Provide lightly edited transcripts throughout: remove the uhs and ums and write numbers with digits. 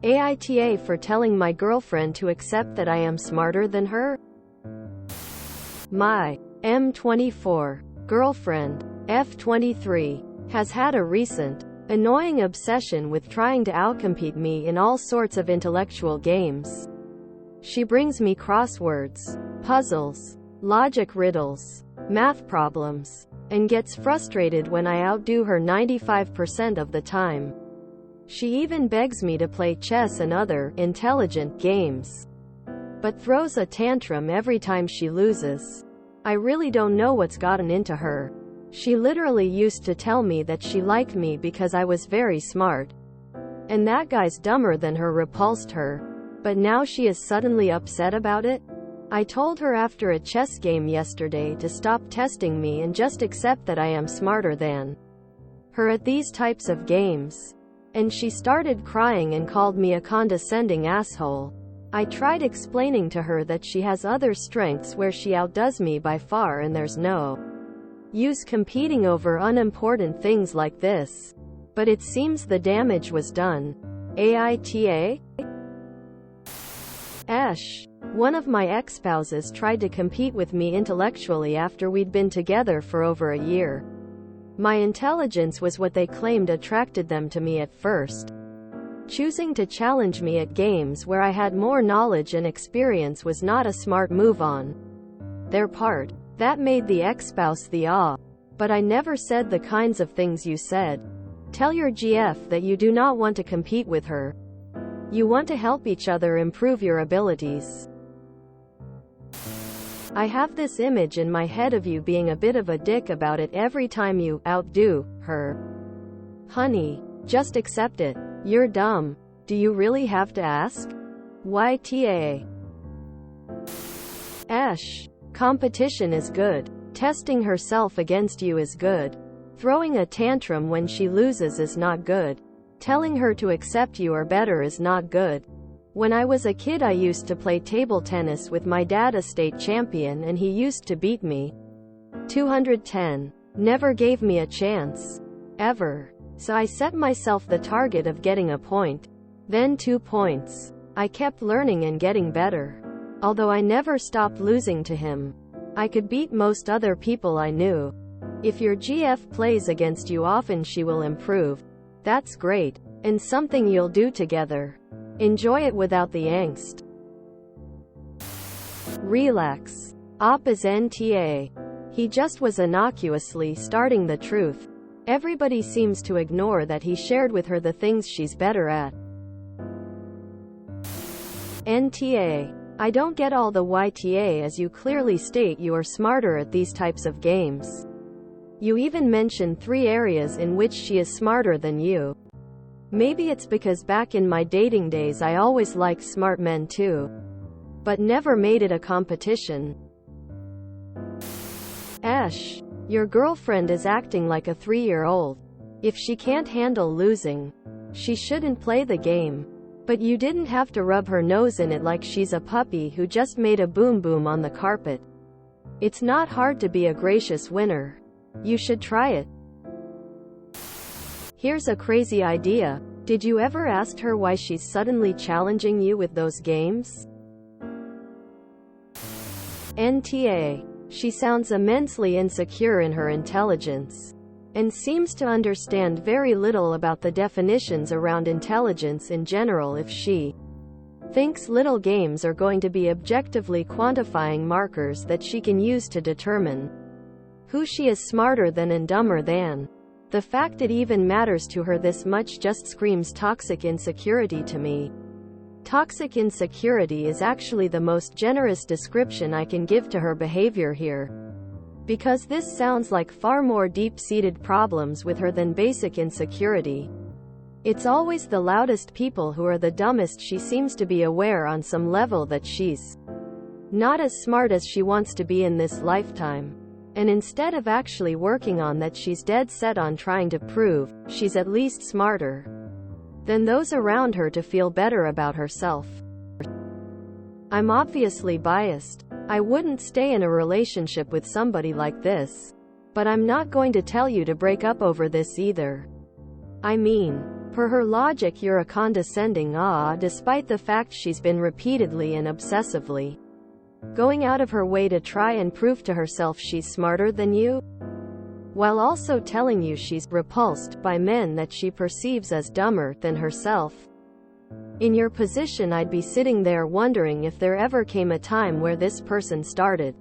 AITA for telling my girlfriend to accept that I am smarter than her? My M24 girlfriend, F23, has had a recent, annoying obsession with trying to outcompete me in all sorts of intellectual games. She brings me crosswords, puzzles, logic riddles, math problems, and gets frustrated when I outdo her 95% of the time. She even begs me to play chess and other intelligent games, but throws a tantrum every time she loses. I really don't know what's gotten into her. She literally used to tell me that she liked me because I was very smart, and that guys dumber than her repulsed her. But now she is suddenly upset about it? I told her after a chess game yesterday to stop testing me and just accept that I am smarter than her at these types of games. And she started crying and called me a condescending asshole. I tried explaining to her that she has other strengths where she outdoes me by far and there's no use competing over unimportant things like this. But it seems the damage was done. AITA? One of my ex-spouses tried to compete with me intellectually after we'd been together for over a year. My intelligence was what they claimed attracted them to me at first. Choosing to challenge me at games where I had more knowledge and experience was not a smart move on their part. That made the ex-spouse the but I never said the kinds of things you said. Tell your GF that you do not want to compete with her. You want to help each other improve your abilities. I have this image in my head of you being a bit of a dick about it every time you outdo her. Honey, just accept it. You're dumb. Do you really have to ask? YTA. Competition is good. Testing herself against you is good. Throwing a tantrum when she loses is not good. Telling her to accept you are better is not good. When I was a kid I used to play table tennis with my dad, a state champion, and he used to beat me 210. Never gave me a chance. Ever. So I set myself the target of getting a point. Then 2 points. I kept learning and getting better. Although I never stopped losing to him. I could beat most other people I knew. If your GF plays against you often she will improve. That's great. And something you'll do together. Enjoy it without the angst. Relax. Op is NTA. He just was innocuously starting the truth. Everybody seems to ignore that he shared with her the things she's better at. NTA. I don't get all the YTA as you clearly state you are smarter at these types of games. You even mention 3 areas in which she is smarter than you. Maybe it's because back in my dating days I always liked smart men too. But never made it a competition. Your girlfriend is acting like a 3-year-old. If she can't handle losing, she shouldn't play the game. But you didn't have to rub her nose in it like she's a puppy who just made a boom boom on the carpet. It's not hard to be a gracious winner. You should try it. Here's a crazy idea. Did you ever ask her why she's suddenly challenging you with those games? NTA. She sounds immensely insecure in her intelligence, and seems to understand very little about the definitions around intelligence in general. If she thinks little games are going to be objectively quantifying markers that she can use to determine who she is smarter than and dumber than. The fact it even matters to her this much just screams toxic insecurity to me. Toxic insecurity is actually the most generous description I can give to her behavior here. Because this sounds like far more deep-seated problems with her than basic insecurity. It's always the loudest people who are the dumbest. She seems to be aware on some level that she's not as smart as she wants to be in this lifetime. And instead of actually working on that, she's dead set on trying to prove she's at least smarter than those around her to feel better about herself. I'm obviously biased. I wouldn't stay in a relationship with somebody like this. But I'm not going to tell you to break up over this either. I mean, Per her logic, you're a condescending despite the fact she's been repeatedly and obsessively going out of her way to try and prove to herself she's smarter than you, while also telling you she's repulsed by men that she perceives as dumber than herself. In your position, I'd be sitting there wondering if there ever came a time where this person started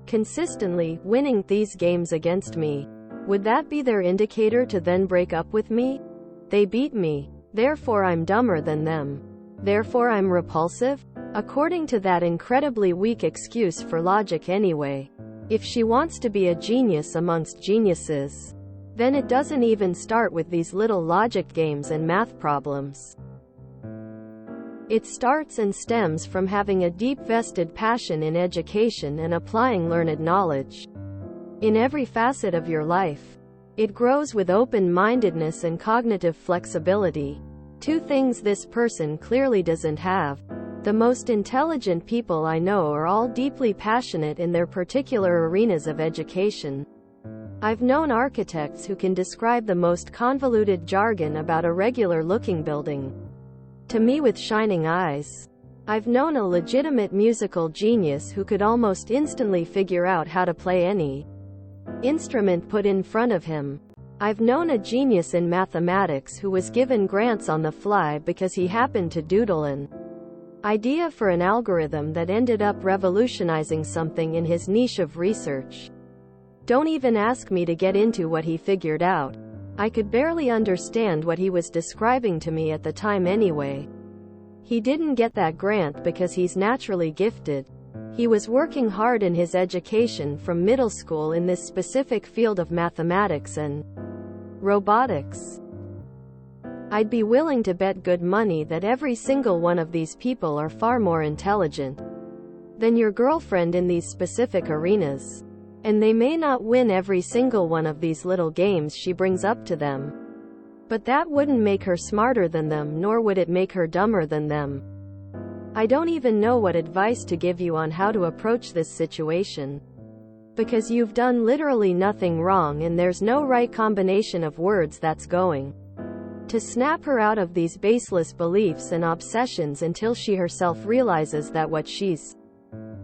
consistently winning these games against me. Would that be their indicator to then break up with me? They beat me. Therefore I'm dumber than them. Therefore I'm repulsive? According to that incredibly weak excuse for logic anyway. If she wants to be a genius amongst geniuses, then it doesn't even start with these little logic games and math problems. It starts and stems from having a deep vested passion in education and applying learned knowledge in every facet of your life. It grows with open-mindedness and cognitive flexibility, two things this person clearly doesn't have. The most intelligent people I know are all deeply passionate in their particular arenas of education. I've known architects who can describe the most convoluted jargon about a regular-looking building to me with shining eyes. I've known a legitimate musical genius who could almost instantly figure out how to play any instrument put in front of him. I've known a genius in mathematics who was given grants on the fly because he happened to doodle an idea for an algorithm that ended up revolutionizing something in his niche of research. Don't even ask me to get into what he figured out. I could barely understand what he was describing to me at the time anyway. He didn't get that grant because he's naturally gifted. He was working hard in his education from middle school in this specific field of mathematics and robotics. I'd be willing to bet good money that every single one of these people are far more intelligent than your girlfriend in these specific arenas. And they may not win every single one of these little games she brings up to them. But that wouldn't make her smarter than them, nor would it make her dumber than them. I don't even know what advice to give you on how to approach this situation. Because you've done literally nothing wrong and there's no right combination of words that's going to snap her out of these baseless beliefs and obsessions until she herself realizes that what she's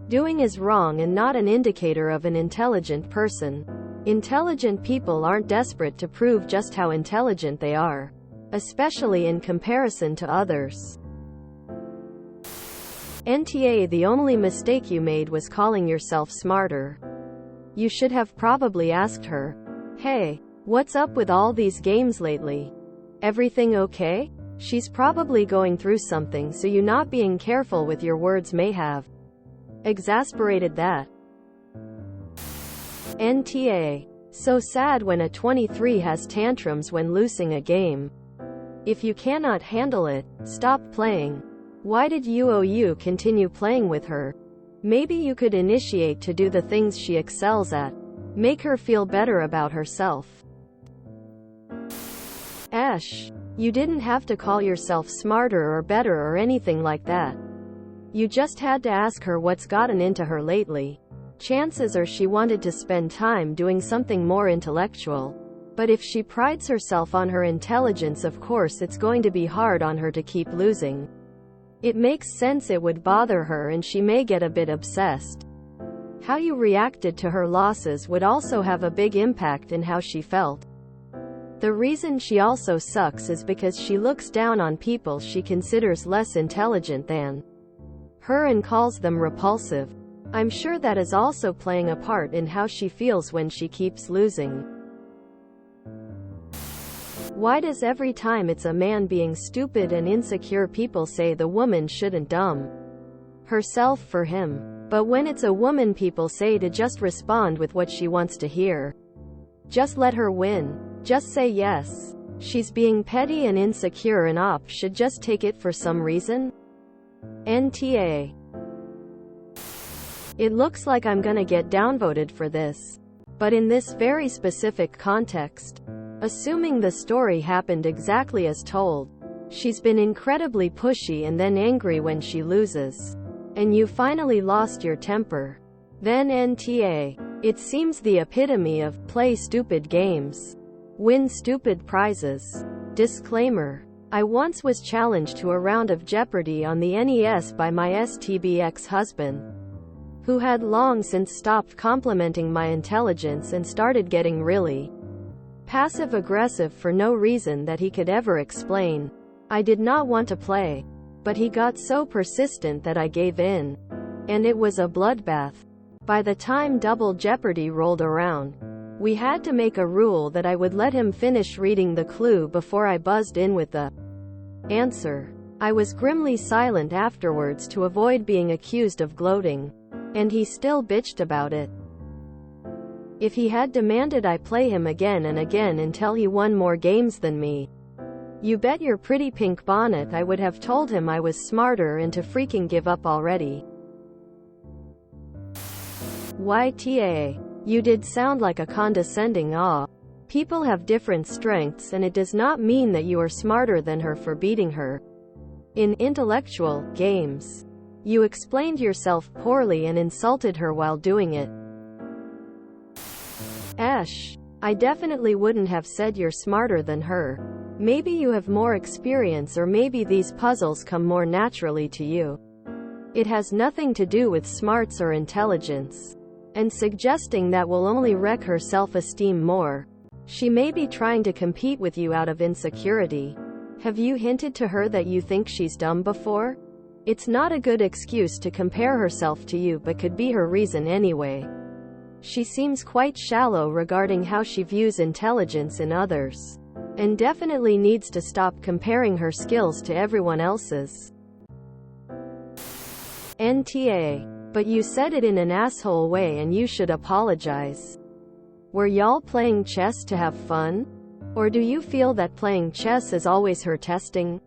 doing is wrong and not an indicator of an intelligent person. Intelligent people aren't desperate to prove just how intelligent they are, especially in comparison to others. NTA, the only mistake you made was calling yourself smarter. You should have probably asked her, "Hey, what's up with all these games lately? Everything okay?" She's probably going through something, so you not being careful with your words may have exasperated that. NTA. So sad when a 23 has tantrums when losing a game. If you cannot handle it, stop playing. Why did you continue playing with her? Maybe you could initiate to do the things she excels at. Make her feel better about herself. You didn't have to call yourself smarter or better or anything like that. You just had to ask her what's gotten into her lately. Chances are she wanted to spend time doing something more intellectual. But if she prides herself on her intelligence, of course it's going to be hard on her to keep losing. It makes sense it would bother her and she may get a bit obsessed. How you reacted to her losses would also have a big impact in how she felt. The reason she also sucks is because she looks down on people she considers less intelligent than her and calls them repulsive. I'm sure that is also playing a part in how she feels when she keeps losing. Why does every time it's a man being stupid and insecure people say the woman shouldn't dumb herself for him? But when it's a woman people say to just respond with what she wants to hear. Just let her win. Just say yes. She's being petty and insecure and should just take it for some reason? NTA. It looks like I'm gonna get downvoted for this. But in this very specific context, assuming the story happened exactly as told, she's been incredibly pushy and then angry when she loses. And you finally lost your temper. Then NTA. It seems the epitome of play stupid games, win stupid prizes. Disclaimer. I once was challenged to a round of Jeopardy on the NES by my STB ex-husband, who had long since stopped complimenting my intelligence and started getting really passive-aggressive for no reason that he could ever explain. I did not want to play, but he got so persistent that I gave in. And it was a bloodbath. By the time Double Jeopardy rolled around, we had to make a rule that I would let him finish reading the clue before I buzzed in with the answer. I was grimly silent afterwards to avoid being accused of gloating, and he still bitched about it. If he had demanded I play him again and again until he won more games than me, you bet your pretty pink bonnet I would have told him I was smarter and to freaking give up already. YTA. You did sound like a condescending aw. People have different strengths and it does not mean that you are smarter than her for beating her in intellectual games. You explained yourself poorly and insulted her while doing it. Esh. I definitely wouldn't have said you're smarter than her. Maybe you have more experience or maybe these puzzles come more naturally to you. It has nothing to do with smarts or intelligence. And suggesting that will only wreck her self-esteem more. She may be trying to compete with you out of insecurity. Have you hinted to her that you think she's dumb before? It's not a good excuse to compare herself to you but could be her reason anyway. She seems quite shallow regarding how she views intelligence in others. And definitely needs to stop comparing her skills to everyone else's. NTA. But you said it in an asshole way and you should apologize. Were y'all playing chess to have fun? Or do you feel that playing chess is always her testing?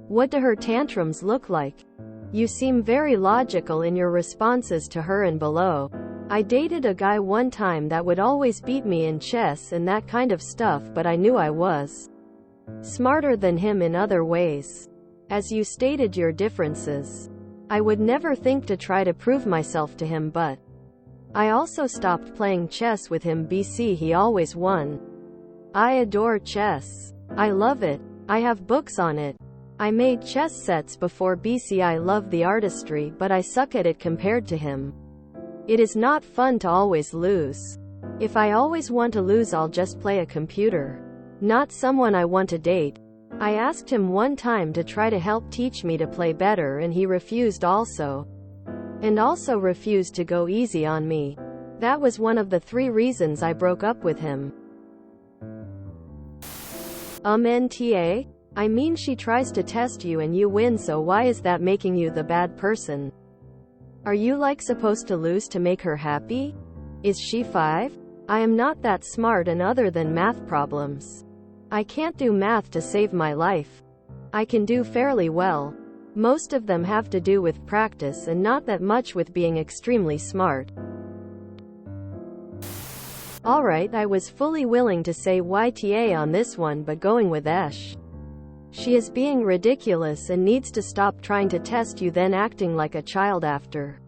What do her tantrums look like? You seem very logical in your responses to her and below. I dated a guy one time that would always beat me in chess and that kind of stuff, but I knew I was smarter than him in other ways. As you stated your differences, I would never think to try to prove myself to him, but I also stopped playing chess with him BC he always won. I adore chess. I love it. I have books on it. I made chess sets before BC. I love the artistry but I suck at it compared to him. It is not fun to always lose. If I always want to lose I'll just play a computer, not someone I want to date. I asked him one time to try to help teach me to play better and he refused also. And also refused to go easy on me. That was one of the 3 reasons I broke up with him. NTA? I mean she tries to test you and you win, so why is that making you the bad person? Are you like supposed to lose to make her happy? Is she 5? I am not that smart and other than math problems. I can't do math to save my life. I can do fairly well. Most of them have to do with practice and not that much with being extremely smart. Alright, I was fully willing to say YTA on this one, but going with Esh. She is being ridiculous and needs to stop trying to test you then acting like a child after.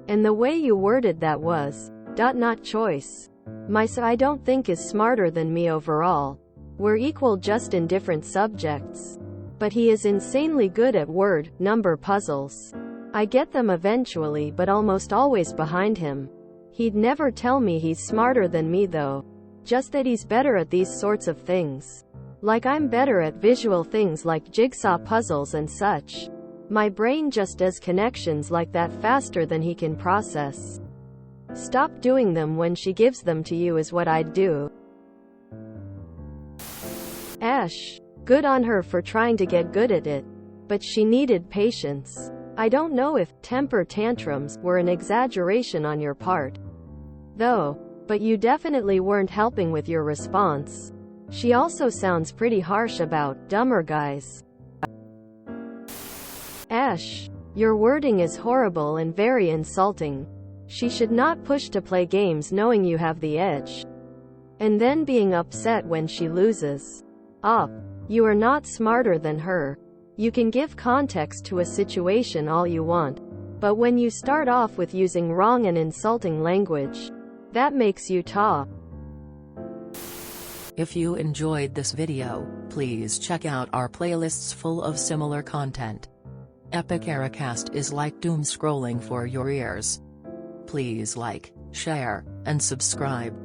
And the way you worded that was, not choice. I don't think is smarter than me overall. We're equal just in different subjects. But he is insanely good at word, number puzzles. I get them eventually but almost always behind him. He'd never tell me he's smarter than me though. Just that he's better at these sorts of things. Like I'm better at visual things like jigsaw puzzles and such. My brain just does connections like that faster than he can process. Stop doing them when she gives them to you is what I'd do. Esh. Good on her for trying to get good at it. But she needed patience. I don't know if temper tantrums were an exaggeration on your part, though. But you definitely weren't helping with your response. She also sounds pretty harsh about dumber guys. Esh. Your wording is horrible and very insulting. She should not push to play games knowing you have the edge, and then being upset when she loses. You are not smarter than her. You can give context to a situation all you want, but when you start off with using wrong and insulting language, that makes you top. If you enjoyed this video, please check out our playlists full of similar content. Epic Ericast is like doom scrolling for your ears. Please like, share, and subscribe.